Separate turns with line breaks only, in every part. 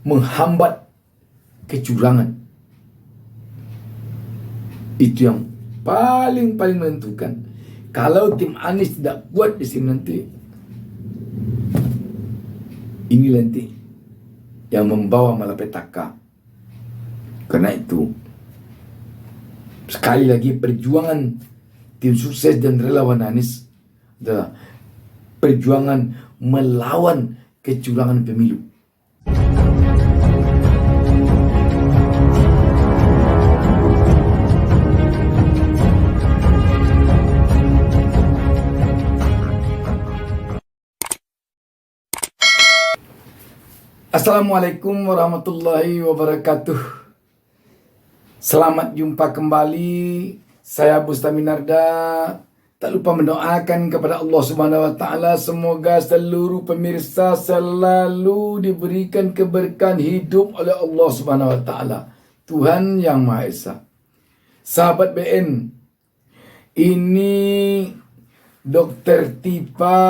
menghambat kecurangan. Itu yang paling menentukan. Kalau tim Anies tidak kuat di sini nanti, ini nanti yang membawa malapetaka. Karena itu, sekali lagi perjuangan tim sukses dan relawan Anies adalah perjuangan melawan kecurangan pemilu. Assalamualaikum warahmatullahi wabarakatuh. Selamat jumpa kembali. Saya Bustami Narda. Tak lupa mendoakan kepada Allah Subhanahu wa taala semoga seluruh pemirsa selalu diberikan keberkahan hidup oleh Allah Subhanahu wa taala, Tuhan yang Maha Esa. Sahabat BN, ini Dr. Tipa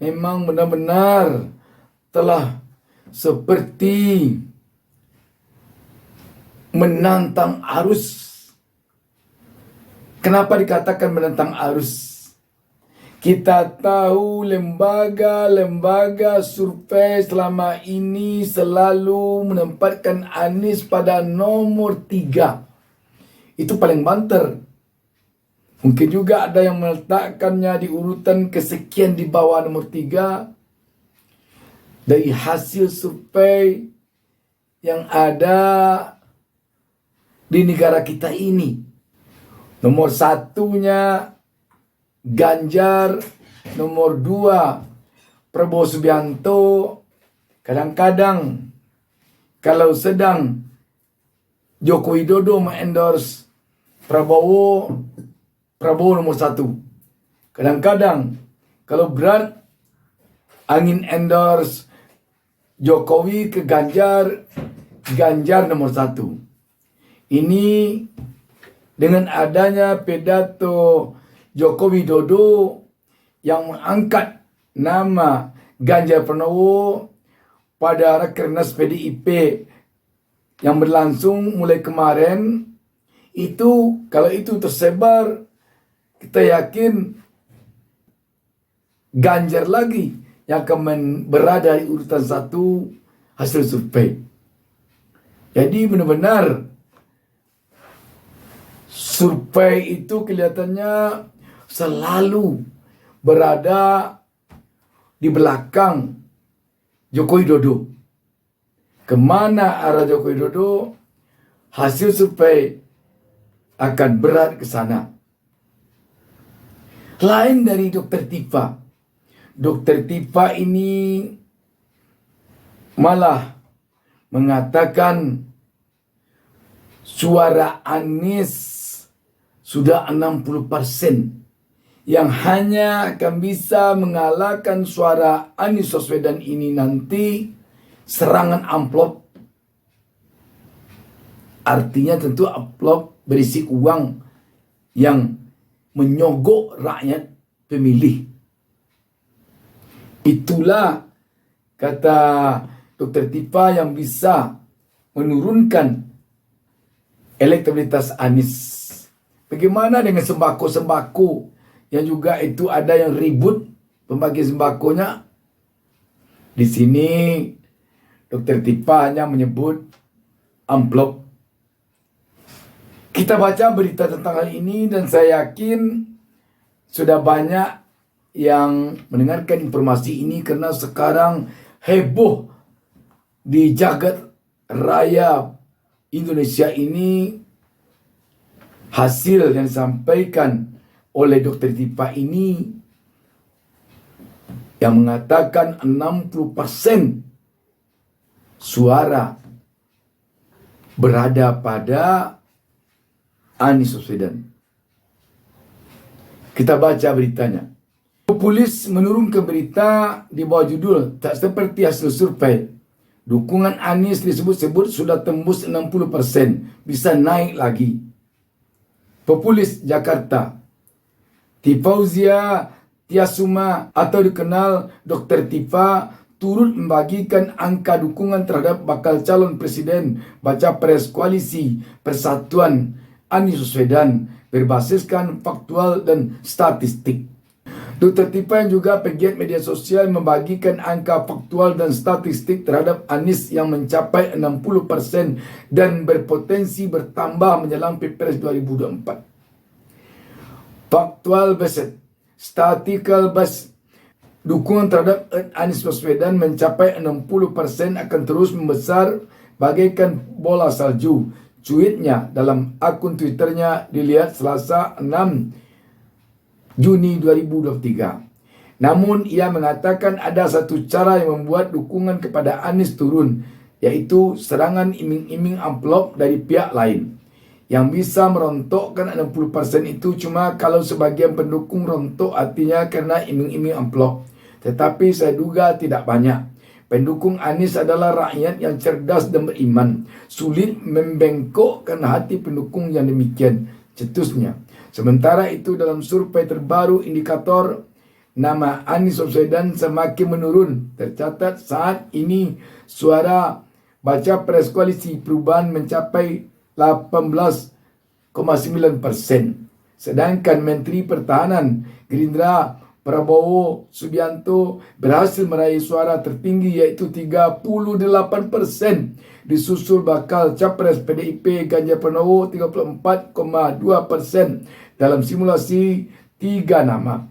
memang benar-benar telah seperti menantang arus. Kenapa dikatakan menantang arus? Kita tahu lembaga-lembaga survei selama ini selalu menempatkan Anies pada nomor 3. Itu paling banter. Mungkin juga ada yang meletakkannya di urutan kesekian di bawah nomor 3. Dari hasil survei yang ada di negara kita ini. Nomor 1-nya Ganjar, nomor 2 Prabowo Subianto. Kadang-kadang kalau sedang Joko Widodo mengendorse Prabowo nomor 1. Kadang-kadang kalau berat angin endorse Jokowi ke Ganjar nomor 1. Ini dengan adanya pidato Joko Widodo yang mengangkat nama Ganjar Pranowo pada Rakernas PDIP yang berlangsung mulai kemarin, itu kalau itu tersebar, kita yakin Ganjar lagi yang akan berada di urutan 1 hasil survei. Jadi benar-benar survei itu kelihatannya selalu berada di belakang Joko Widodo. Kemana arah Joko Widodo, hasil survei akan berat ke sana. Lain dari Dr. Tipa. Dr. Tipa ini malah mengatakan suara Anies sudah 60%, yang hanya akan bisa mengalahkan suara Anies Baswedan ini nanti serangan amplop. Artinya tentu amplop berisi uang yang menyogok rakyat pemilih. Itulah kata Dr. Tipa yang bisa menurunkan elektabilitas Anies. Bagaimana dengan sembako-sembako yang juga itu ada yang ribut pembagi sembakonya? Di sini Dr. Tipa hanya menyebut amplop. Kita baca berita tentang hal ini dan saya yakin sudah banyak yang mendengarkan informasi ini karena sekarang heboh di jagat raya Indonesia ini hasil yang disampaikan oleh Dr. Tipa ini yang mengatakan 60% suara berada pada Anies Baswedan. Kita baca beritanya. Populis menurunkan berita di bawah judul tak seperti hasil survei. Dukungan Anies disebut-sebut sudah tembus 60%, bisa naik lagi. Populis Jakarta. Tifauzia Tiasuma atau dikenal Dr. Tipa turut membagikan angka dukungan terhadap bakal calon presiden baca pres koalisi Persatuan Anies Baswedan berbasiskan faktual dan statistik. Dr. Tipa yang juga pegiat media sosial membagikan angka faktual dan statistik terhadap Anies yang mencapai 60% dan berpotensi bertambah menjelang Pilpres 2024. Faktual based, statistical based, dukungan terhadap Anies Baswedan mencapai 60% akan terus membesar bagaikan bola salju. Cuitnya dalam akun Twitternya dilihat Selasa 6 Juni 2023. Namun ia mengatakan ada satu cara yang membuat dukungan kepada Anies turun, yaitu serangan iming-iming amplop dari pihak lain. Yang bisa merontokkan 60% itu cuma kalau sebagian pendukung rontok artinya karena iming-iming amplop. Tetapi saya duga tidak banyak. Pendukung Anies adalah rakyat yang cerdas dan beriman. Sulit membengkokkan hati pendukung yang demikian, cetusnya. Sementara itu dalam survei terbaru indikator nama Anies Baswedan semakin menurun. Tercatat saat ini suara baca pres koalisi perubahan mencapai 18,9%. Sedangkan Menteri Pertahanan Gerindra Prabowo Subianto berhasil meraih suara tertinggi yaitu 38%. Disusul bakal capres PDIP Ganjar Pranowo 34,2% dalam simulasi 3 nama.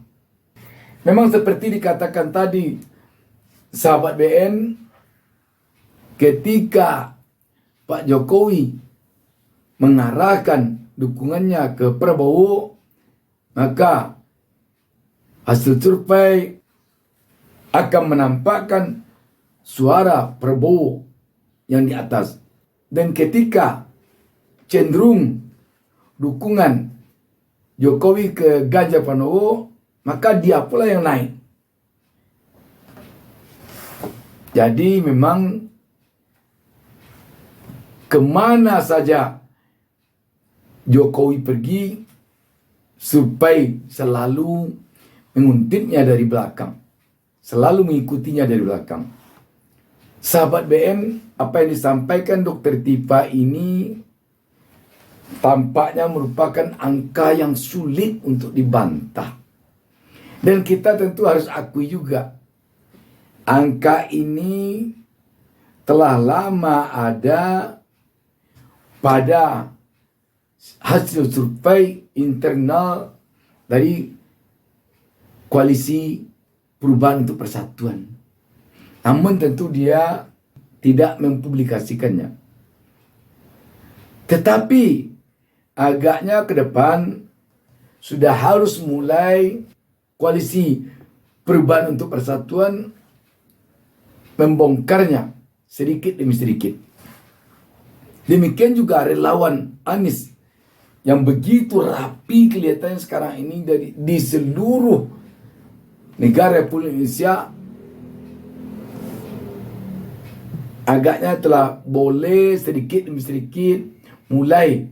Memang seperti dikatakan tadi, sahabat BN, ketika Pak Jokowi mengarahkan dukungannya ke Prabowo, maka hasil survei akan menampakkan suara Prabowo yang di atas. Dan ketika cenderung dukungan Jokowi ke Ganjar Pranowo, maka dia pula yang naik. Jadi memang kemana saja Jokowi pergi, survei selalu menguntitnya dari belakang, selalu mengikutinya dari belakang. Sahabat BN, apa yang disampaikan Dr. Tipa ini tampaknya merupakan angka yang sulit untuk dibantah. Dan kita tentu harus akui juga, angka ini telah lama ada pada hasil survei internal dari Koalisi Perubahan untuk Persatuan. Namun tentu dia tidak mempublikasikannya. Tetapi agaknya ke depan sudah harus mulai Koalisi Perubahan untuk Persatuan membongkarnya sedikit demi sedikit. Demikian juga relawan Anies yang begitu rapi kelihatannya sekarang ini di seluruh negara Republik Indonesia, agaknya telah boleh sedikit demi sedikit mulai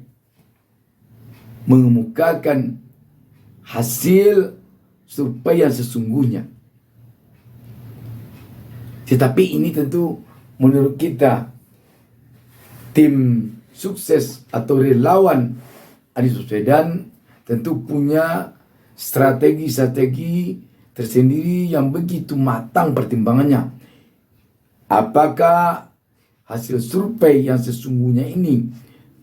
mengemukakan hasil survei yang sesungguhnya. Tetapi ini tentu menurut kita, tim sukses atau relawan Anies Baswedan tentu punya strategi-strategi tersendiri yang begitu matang pertimbangannya. Apakah hasil survei yang sesungguhnya ini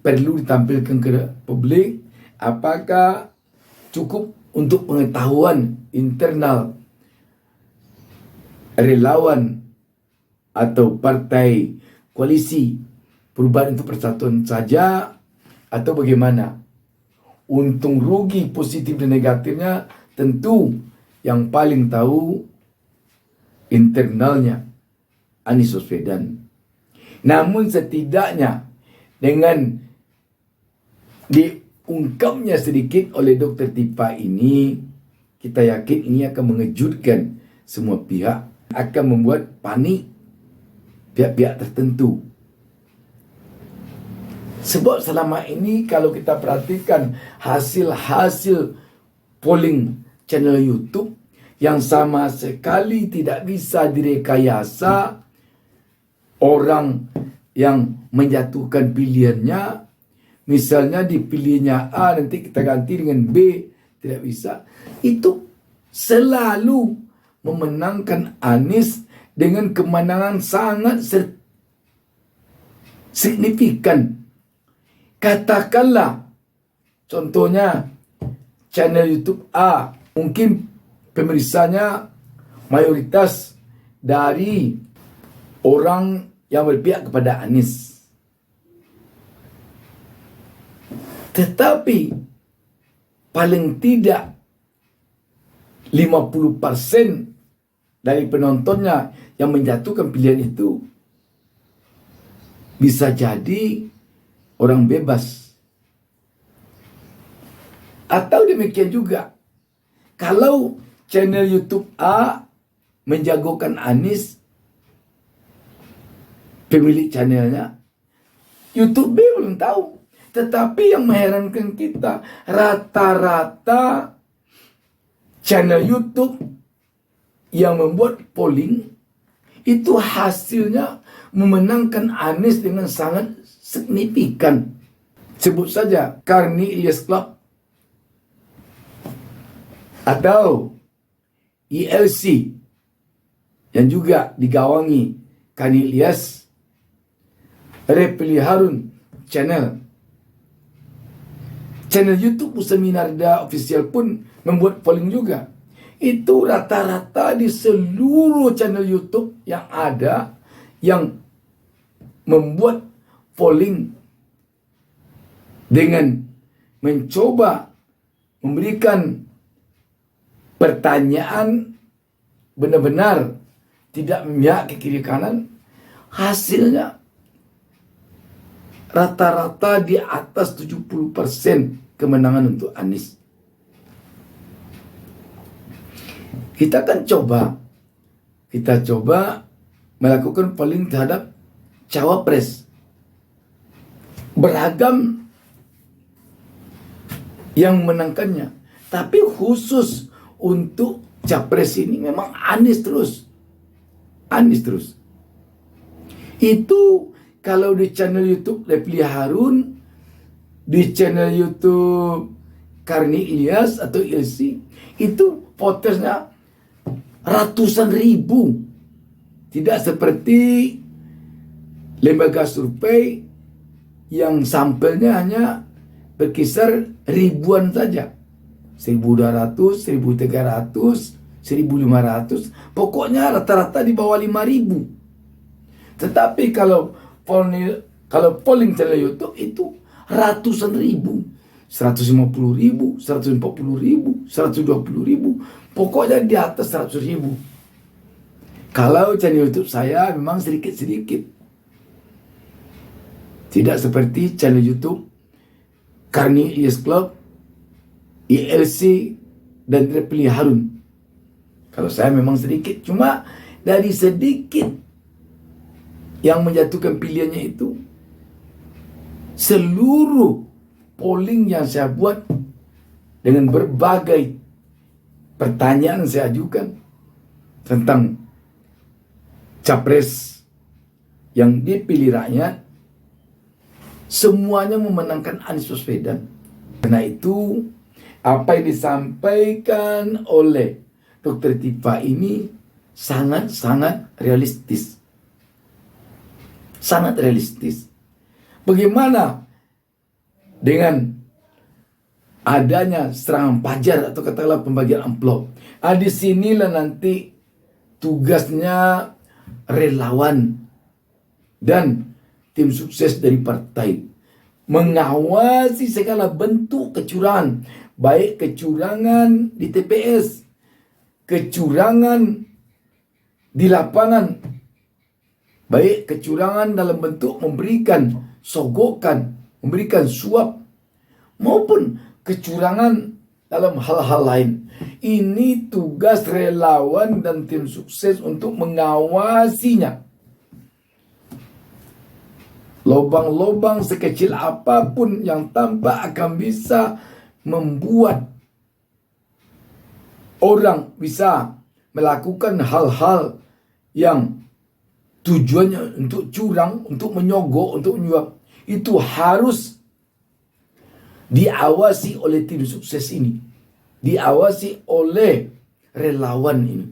perlu ditampilkan ke publik? Apakah cukup untuk pengetahuan internal relawan atau partai koalisi Perubahan untuk Persatuan saja, atau bagaimana? Untung rugi positif dan negatifnya tentu yang paling tahu internalnya Anies Baswedan. Namun setidaknya dengan diungkapnya sedikit oleh Dr. Tipa ini, kita yakin ini akan mengejutkan semua pihak, akan membuat panik pihak-pihak tertentu. Sebab selama ini kalau kita perhatikan hasil-hasil polling channel YouTube yang sama sekali tidak bisa direkayasa. Orang yang menjatuhkan pilihannya, misalnya dipilihnya A, nanti kita ganti dengan B, tidak bisa. Itu selalu memenangkan Anies dengan kemenangan sangat signifikan. Katakanlah, contohnya channel YouTube A, mungkin pemirsanya mayoritas dari orang yang berpihak kepada Anies. Tetapi paling tidak 50% dari penontonnya yang menjatuhkan pilihan itu bisa jadi orang bebas. Atau demikian juga, kalau channel YouTube A menjagokan Anies, pemilik channelnya, YouTube B belum tahu. Tetapi yang mengherankan kita, rata-rata channel YouTube yang membuat polling itu hasilnya memenangkan Anies dengan sangat signifikan. Sebut saja Karni Ilyas Club atau ELC yang juga digawangi Karni Ilyas, Repli Harun channel YouTube Musaminarda Official pun membuat polling juga. Itu rata-rata di seluruh channel YouTube yang ada yang membuat polling dengan mencoba memberikan pertanyaan benar-benar tidak memihak ke kiri kanan, hasilnya rata-rata di atas 70% kemenangan untuk Anies. Kita coba melakukan polling terhadap cawapres. Beragam yang menangkannya. Tapi khusus untuk capres ini memang Anies terus. Itu kalau di channel YouTube Repli Harun, di channel YouTube Karni Ilyas atau ILC, itu votersnya ratusan ribu. Tidak seperti lembaga survei yang sampelnya hanya berkisar ribuan saja. 1.200, 1.300, 1.500. Pokoknya rata-rata di bawah 5.000. Tetapi kalau polling channel YouTube itu ratusan ribu, 150.000, 140.000, 120.000, pokoknya di atas 100.000. Kalau channel YouTube saya memang sedikit-sedikit, tidak seperti channel YouTube Karni Ilyas Club, ELC dan Repli Harun. Kalau saya memang sedikit, cuma dari sedikit yang menjatuhkan pilihannya itu, seluruh polling yang saya buat dengan berbagai pertanyaan saya ajukan tentang capres yang dipilih rakyat, semuanya memenangkan Anies Baswedan. Karena itu, apa yang disampaikan oleh Dr. Tifa ini sangat-sangat realistis. Sangat realistis. Bagaimana dengan adanya serangan pajar atau katakanlah pembagian amplop? Di sinilah nanti tugasnya relawan dan tim sukses dari partai mengawasi segala bentuk kecurangan, baik kecurangan di TPS, kecurangan di lapangan, baik kecurangan dalam bentuk memberikan sogokan, memberikan suap, maupun kecurangan dalam hal-hal lain. Ini tugas relawan dan tim sukses untuk mengawasinya. Lobang-lobang sekecil apapun yang tampak akan bisa membuat orang bisa melakukan hal-hal yang tujuannya untuk curang, untuk menyogok, untuk menyuap, itu harus diawasi oleh tim sukses ini, diawasi oleh relawan ini.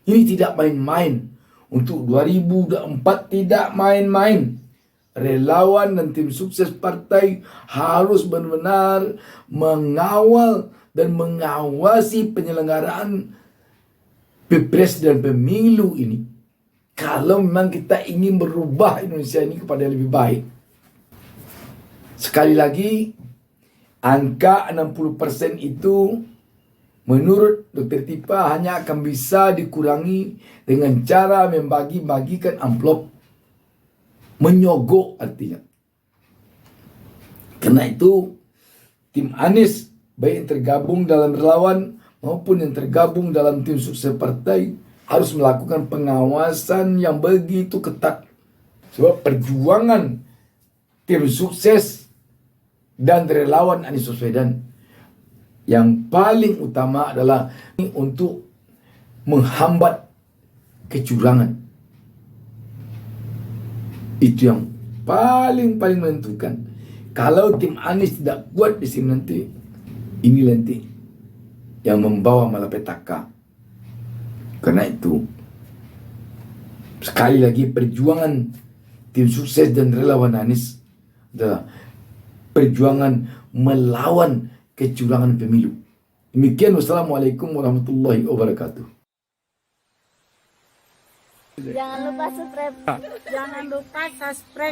Ini tidak main-main. Untuk 2004 tidak main-main. Relawan dan tim sukses partai harus benar-benar mengawal dan mengawasi penyelenggaraan Pilpres dan pemilu ini. Kalau memang kita ingin berubah Indonesia ini kepada yang lebih baik. Sekali lagi, angka 60% itu menurut Dr. Tipa hanya akan bisa dikurangi dengan cara membagi-bagikan amplop. Menyogok artinya. Karena itu, tim Anies, baik yang tergabung dalam relawan maupun yang tergabung dalam tim sukses partai, harus melakukan pengawasan yang begitu ketat. Sebab perjuangan tim sukses dan relawan Anies Baswedan yang paling utama adalah untuk menghambat kecurangan. Itu yang paling menentukan. Kalau tim Anies tidak kuat di sini nanti, ini nanti yang membawa malapetaka. Karena itu, sekali lagi perjuangan tim sukses dan relawan Anies adalah perjuangan melawan kecurangan pemilu. Demikian, wassalamualaikum warahmatullahi wabarakatuh.
Jangan lupa subscribe. Jangan lupa subscribe.